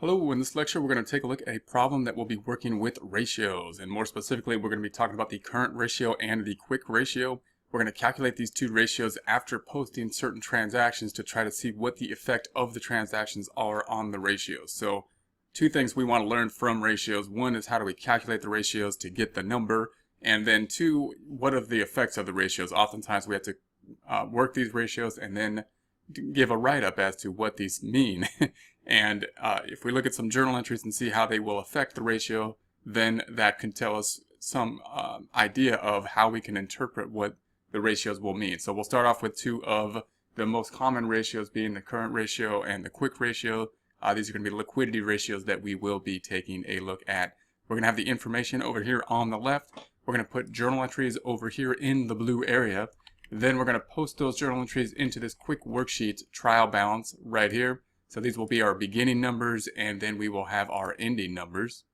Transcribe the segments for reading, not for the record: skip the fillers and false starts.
Hello, in this lecture we're going to take a look at a problem that will be working with ratios, and more specifically we're going to be talking about the current ratio and the quick ratio. We're going to calculate these two ratios after posting certain transactions to try to see what the effect of the transactions are on the ratios. So two things we want to learn from ratios. One is how do we calculate the ratios to get the number, and then two, what are the effects of the ratios. Oftentimes we have to work these ratios and then give a write-up as to what these mean. And if we look at some journal entries and see how they will affect the ratio, then that can tell us some idea of how we can interpret what the ratios will mean. So we'll start off with two of the most common ratios, being the current ratio and the quick ratio. These are going to be liquidity ratios that we will be taking a look at. We're going to have the information over here on the left. We're going to put journal entries over here in the blue area. Then we're going to post those journal entries into this quick worksheet trial balance right here. So these will be our beginning numbers, and then we will have our ending numbers.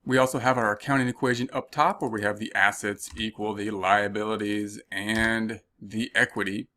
We also have our accounting equation up top where we have the assets equal the liabilities and the equity.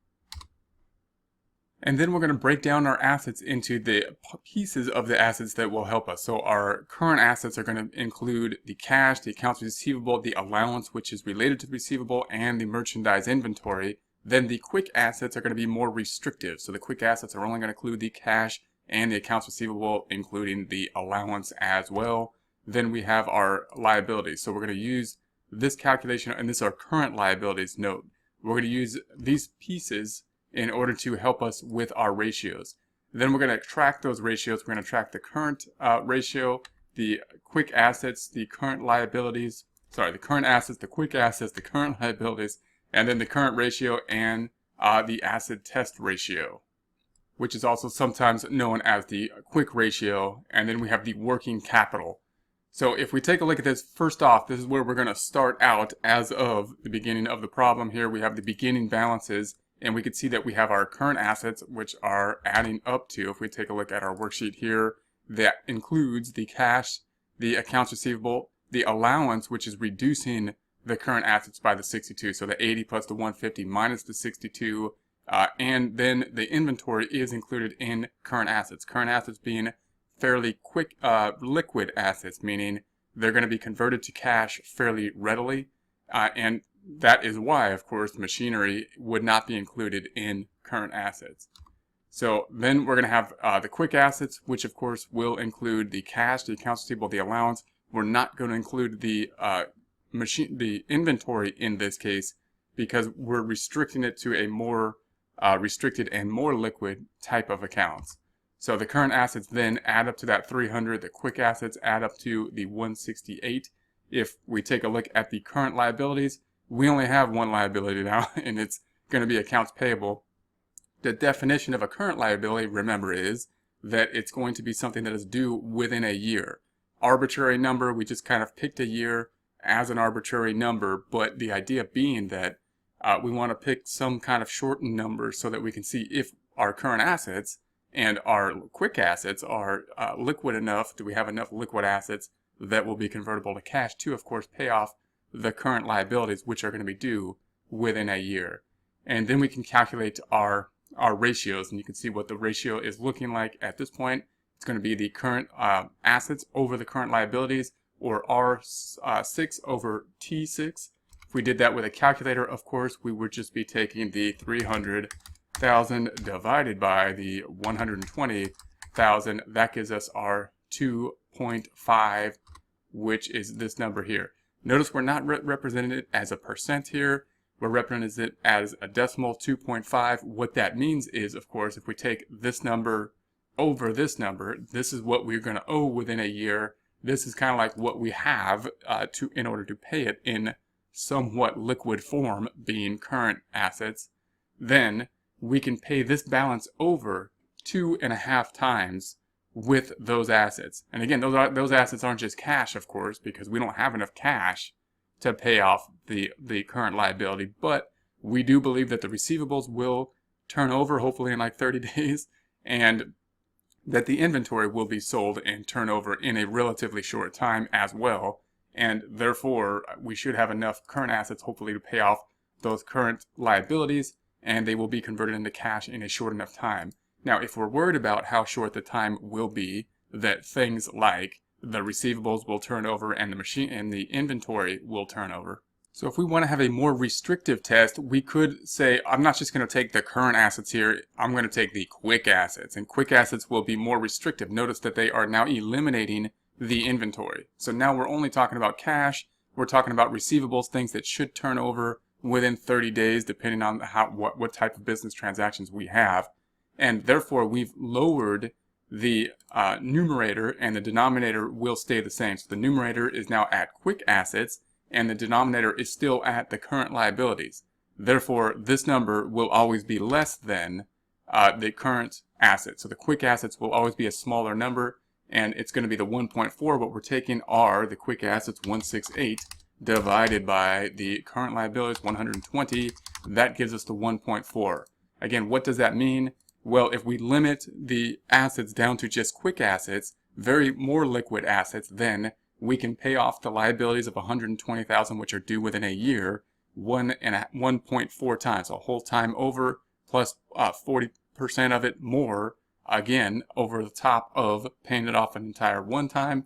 And then we're going to break down our assets into the pieces of the assets that will help us. So our current assets are going to include the cash, the accounts receivable, the allowance, which is related to the receivable, and the merchandise inventory. Then the quick assets are going to be more restrictive. So the quick assets are only going to include the cash and the accounts receivable, including the allowance as well. Then we have our liabilities. So we're going to use this calculation, and this is our current liabilities note. We're going to use these pieces in order to help us with our ratios. Then we're going to track those ratios. We're going to track the current ratio, the quick assets, the current liabilities, the current assets, the quick assets, the current liabilities, and then the current ratio and the asset test ratio, which is also sometimes known as the quick ratio. And then we have the working capital. So if we take a look at this, first off, this is where we're going to start out as of the beginning of the problem. Here we have the beginning balances, and we can see that we have our current assets, which are adding up to, if we take a look at our worksheet here, that includes the cash, the accounts receivable, the allowance, which is reducing the current assets by the 62. So the 80 plus the 150 minus the 62. And then the inventory is included in current assets. Current assets being fairly quick, liquid assets, meaning they're going to be converted to cash fairly readily. And that is why, of course, machinery would not be included in current assets. So then we're going to have the quick assets, which of course will include the cash, the accounts receivable, the allowance. We're not going to include the inventory in this case because we're restricting it to a more restricted and more liquid type of accounts. So the current assets then add up to that 300. The quick assets add up to the 168. If we take a look at the current liabilities, we only have one liability now, and it's going to be accounts payable. The definition of a current liability, remember, is that it's going to be something that is due within a year. Arbitrary number, we just kind of picked a year as an arbitrary number, but the idea being that we want to pick some kind of shortened number so that we can see if our current assets and our quick assets are liquid enough. Do we have enough liquid assets that will be convertible to cash to, of course, pay off the current liabilities, which are going to be due within a year. And then we can calculate our ratios, and you can see what the ratio is looking like at this point. It's going to be the current assets over the current liabilities, or R6 over T6. If we did that with a calculator, of course, we would just be taking the 300,000 divided by the 120,000. That gives us our 2.5, which is this number here. Notice we're not representing it as a percent here. We're representing it as a decimal, 2.5. What that means is, of course, if we take this number over this number, this is what we're going to owe within a year. This is kind of like what we have in order to pay it in somewhat liquid form, being current assets. Then we can pay this balance over 2.5 times with those assets. And again, those assets aren't just cash, of course, because we don't have enough cash to pay off the current liability, but we do believe that the receivables will turn over hopefully in like 30 days, and that the inventory will be sold and turn over in a relatively short time as well. And therefore, we should have enough current assets hopefully to pay off those current liabilities, and they will be converted into cash in a short enough time. Now, if we're worried about how short the time will be, that things like the receivables will turn over and the machine and the inventory will turn over. So if we want to have a more restrictive test, we could say, I'm not just going to take the current assets here, I'm going to take the quick assets. And quick assets will be more restrictive. Notice that they are now eliminating the inventory. So now we're only talking about cash, we're talking about receivables, things that should turn over within 30 days, depending on what type of business transactions we have. And therefore, we've lowered the numerator, and the denominator will stay the same. So the numerator is now at quick assets, and the denominator is still at the current liabilities. Therefore, this number will always be less than the current assets. So the quick assets will always be a smaller number, and it's going to be the 1.4. What we're taking are the quick assets, 168, divided by the current liabilities, 120. That gives us the 1.4. Again, what does that mean? Well, if we limit the assets down to just quick assets, more liquid assets, then we can pay off the liabilities of 120,000, which are due within a year, 1.4 times, a whole time over, plus 40% of it more, again, over the top of paying it off an entire one time,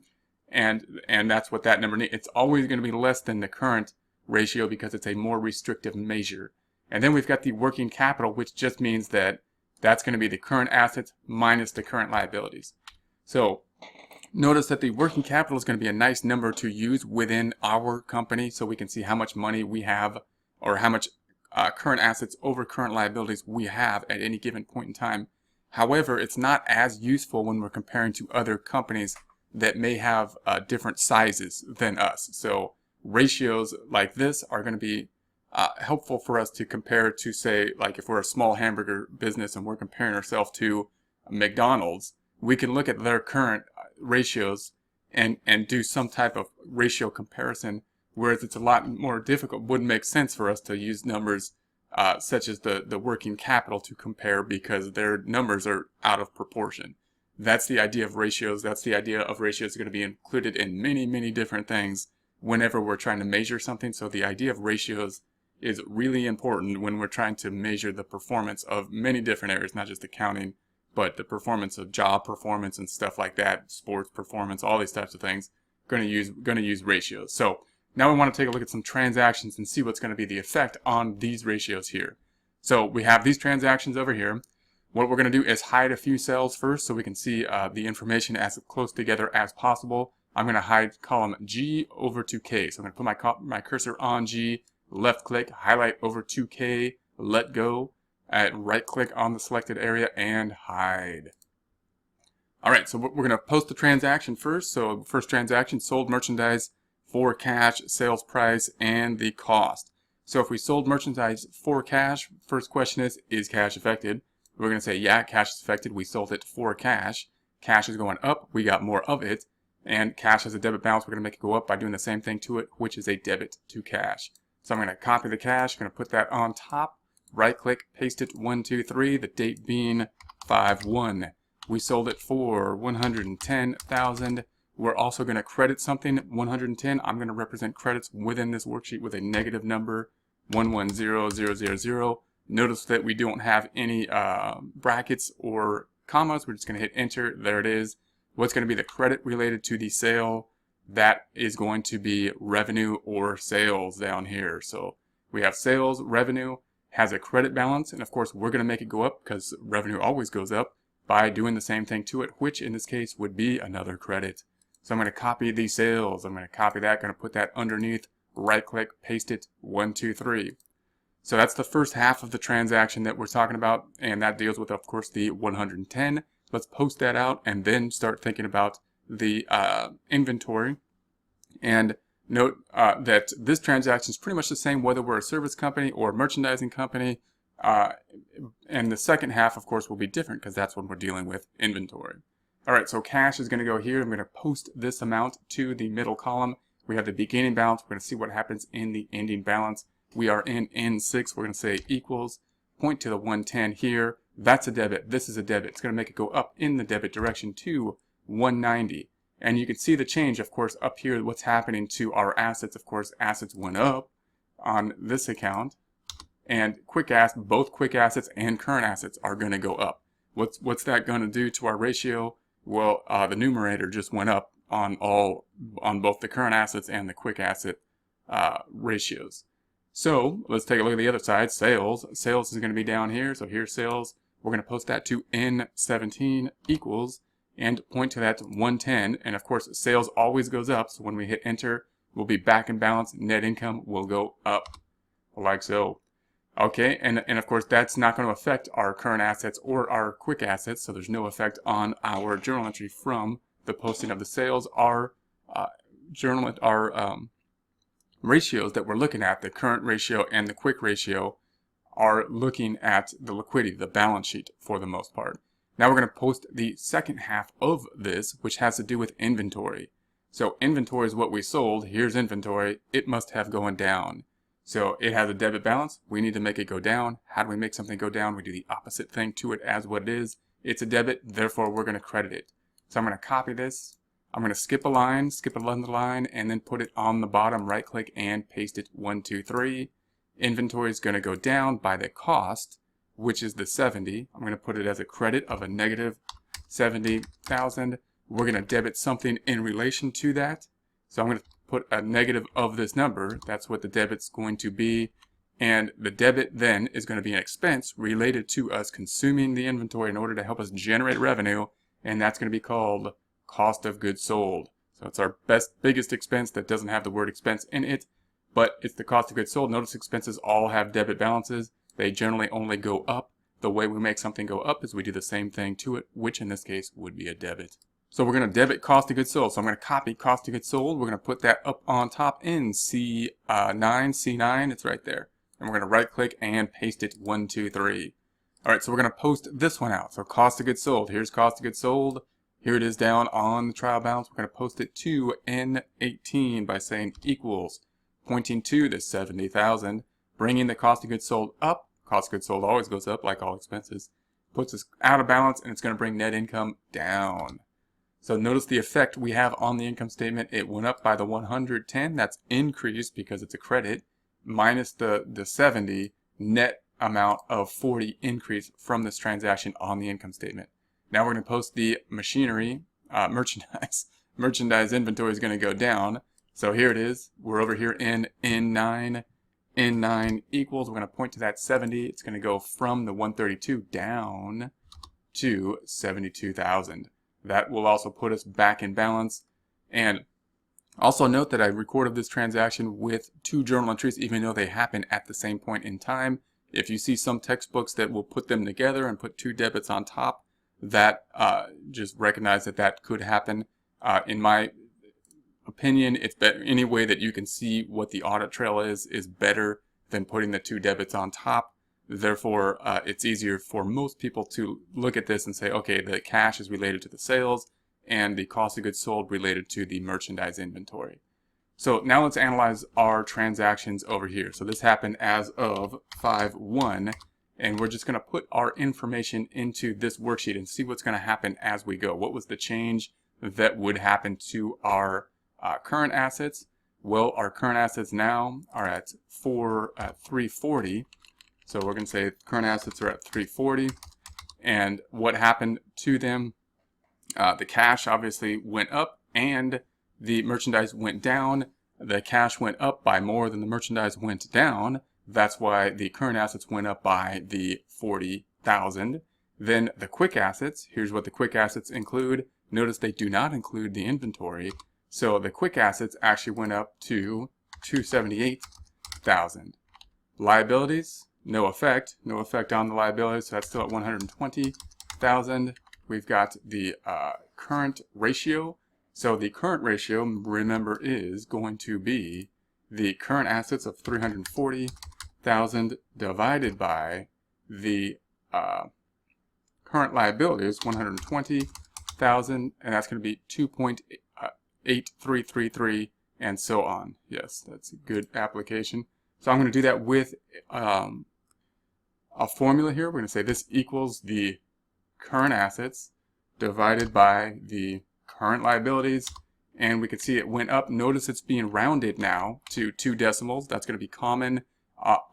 and that's what that number needs. It's always going to be less than the current ratio because it's a more restrictive measure. And then we've got the working capital, which just means that that's going to be the current assets minus the current liabilities. So notice that the working capital is going to be a nice number to use within our company, so we can see how much money we have, or how much current assets over current liabilities we have at any given point in time. However, it's not as useful when we're comparing to other companies that may have different sizes than us. So ratios like this are going to be helpful for us to compare to, say, like if we're a small hamburger business and we're comparing ourselves to McDonald's, we can look at their current ratios and do some type of ratio comparison, whereas it's a lot more difficult. Wouldn't make sense for us to use numbers such as the working capital to compare, because their numbers are out of proportion. That's the idea of ratios. That's the idea of ratios going to be included in many, many different things whenever we're trying to measure something. So the idea of ratios is really important when we're trying to measure the performance of many different areas, not just accounting, but the performance of job performance and stuff like that, sports performance, all these types of things. Going to use ratios. So now we want to take a look at some transactions and see what's going to be the effect on these ratios here. So we have these transactions over here. What we're going to do is hide a few cells first so we can see the information as close together as possible. I'm going to hide column G over to K. So I'm going to put my cursor on G, left click, highlight over to K, let go, right click on the selected area and hide. Alright, so we're going to post the transaction first. So first transaction, sold merchandise for cash, sales price, and the cost. So if we sold merchandise for cash, first question is cash affected? We're going to say, yeah, cash is affected. We sold it for cash. Cash is going up. We got more of it. And cash has a debit balance. We're going to make it go up by doing the same thing to it, which is a debit to cash. So I'm going to copy the cash. I'm going to put that on top. Right click, paste it, 1, 2, 3. The date being 5/1. We sold it for 110,000. We're also going to credit something, 110. I'm going to represent credits within this worksheet with a negative number, 110000. Notice that we don't have any brackets or commas. We're just going to hit enter. There it is. What's going to be the credit related to the sale? That is going to be revenue or sales down here. So we have sales, revenue has a credit balance, and of course we're going to make it go up because revenue always goes up by doing the same thing to it, which in this case would be another credit. So I'm going to copy the sales. I'm going to copy that, going to put that underneath, right click, paste it, 1, 2, 3. So that's the first half of the transaction that we're talking about, and that deals with, of course, the 110. Let's post that out and then start thinking about the inventory. And note that this transaction is pretty much the same whether we're a service company or a merchandising company. And the second half, of course, will be different because that's when we're dealing with inventory. All right, so cash is going to go here. I'm going to post this amount to the middle column. We have the beginning balance. We're going to see what happens in the ending balance. We are in N6. We're going to say equals, point to the 110 here. That's a debit. This is a debit. It's going to make it go up in the debit direction to 190. And you can see the change, of course, up here, what's happening to our assets. Of course, assets went up on this account. And both quick assets and current assets are going to go up. What's that going to do to our ratio? Well, the numerator just went up on both the current assets and the quick asset ratios. So let's take a look at the other side. Sales. Sales is going to be down here. So here's sales. We're going to post that to N17 equals and point to that 110. And of course, sales always goes up. So when we hit enter, we'll be back in balance. Net income will go up like so. Okay, and of course that's not going to affect our current assets or our quick assets. So there's no effect on our journal entry from the posting of the sales. Our ratios that we're looking at, the current ratio and the quick ratio, are looking at the liquidity, the balance sheet for the most part. Now we're going to post the second half of this, which has to do with inventory. So inventory is what we sold. Here's inventory. It must have gone down. So it has a debit balance. We need to make it go down. How do we make something go down? We do the opposite thing to it as what it is. It's a debit, therefore we're going to credit it. So I'm going to copy this. I'm going to skip a line, skip another line, and then put it on the bottom, right click and paste it 1, 2, 3. Inventory is going to go down by the cost, which is the 70. I'm going to put it as a credit of a negative 70,000. We're going to debit something in relation to that. So I'm going to put a negative of this number. That's what the debit's going to be. And the debit then is going to be an expense related to us consuming the inventory in order to help us generate revenue. And that's going to be called cost of goods sold. So it's our biggest expense that doesn't have the word expense in it, but it's the cost of goods sold. Notice expenses all have debit balances. They generally only go up. The way we make something go up is we do the same thing to it, which in this case would be a debit. So we're going to debit cost of goods sold. So I'm going to copy cost of goods sold. We're going to put that up on top in C9, it's right there. And we're going to right click and paste it 1, 2, 3. All right, so we're going to post this one out. So cost of goods sold. Here's cost of goods sold. Here it is down on the trial balance. We're going to post it to N18 by saying equals, pointing to the 70,000, bringing the cost of goods sold up. Cost of goods sold always goes up like all expenses. Puts us out of balance, and it's going to bring net income down. So notice the effect we have on the income statement. It went up by the 110. That's increased because it's a credit, minus the 70, net amount of 40 increase from this transaction on the income statement. Now we're going to post the machinery, merchandise. Merchandise inventory is going to go down. So here it is. We're over here in N9. N9 equals, we're going to point to that 70. It's going to go from the 132 down to 72,000. That will also put us back in balance. And also note that I recorded this transaction with 2 journal entries, even though they happen at the same point in time. If you see some textbooks that will put them together and put 2 debits on top, that just recognize that that could happen. In my opinion, it's better any way that you can see what the audit trail is better than putting the 2 debits on top. Therefore, it's easier for most people to look at this and say, okay, the cash is related to the sales and the cost of goods sold related to the merchandise inventory. So now let's analyze our transactions over here. So this happened as of 5/1. And we're just going to put our information into this worksheet and see what's going to happen as we go. What was the change that would happen to our current assets? Well, our current assets now are at 340. So we're going to say current assets are at 340. And what happened to them? The cash obviously went up and the merchandise went down. The cash went up by more than the merchandise went down. That's why the current assets went up by the 40,000. Then the quick assets, here's what the quick assets include. Notice they do not include the inventory. So the quick assets actually went up to 278,000. Liabilities, no effect on the liabilities, so that's still at 120,000. We've got the current ratio. So the current ratio, remember, is going to be the current assets of 340,000 divided by the current liabilities, 120,000, and that's going to be 2.8333, and so on. Yes, that's a good application. So I'm going to do that with a formula here. We're going to say this equals the current assets divided by the current liabilities, and we can see it went up. Notice it's being rounded now to 2 decimals. That's going to be common.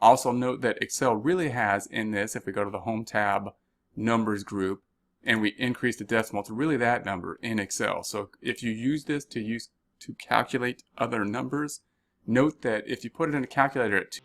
Also note that Excel really has in this, if we go to the Home tab, Numbers group, and we increase the decimal to really that number in Excel. So if you use this to calculate other numbers, note that if you put it in a calculator at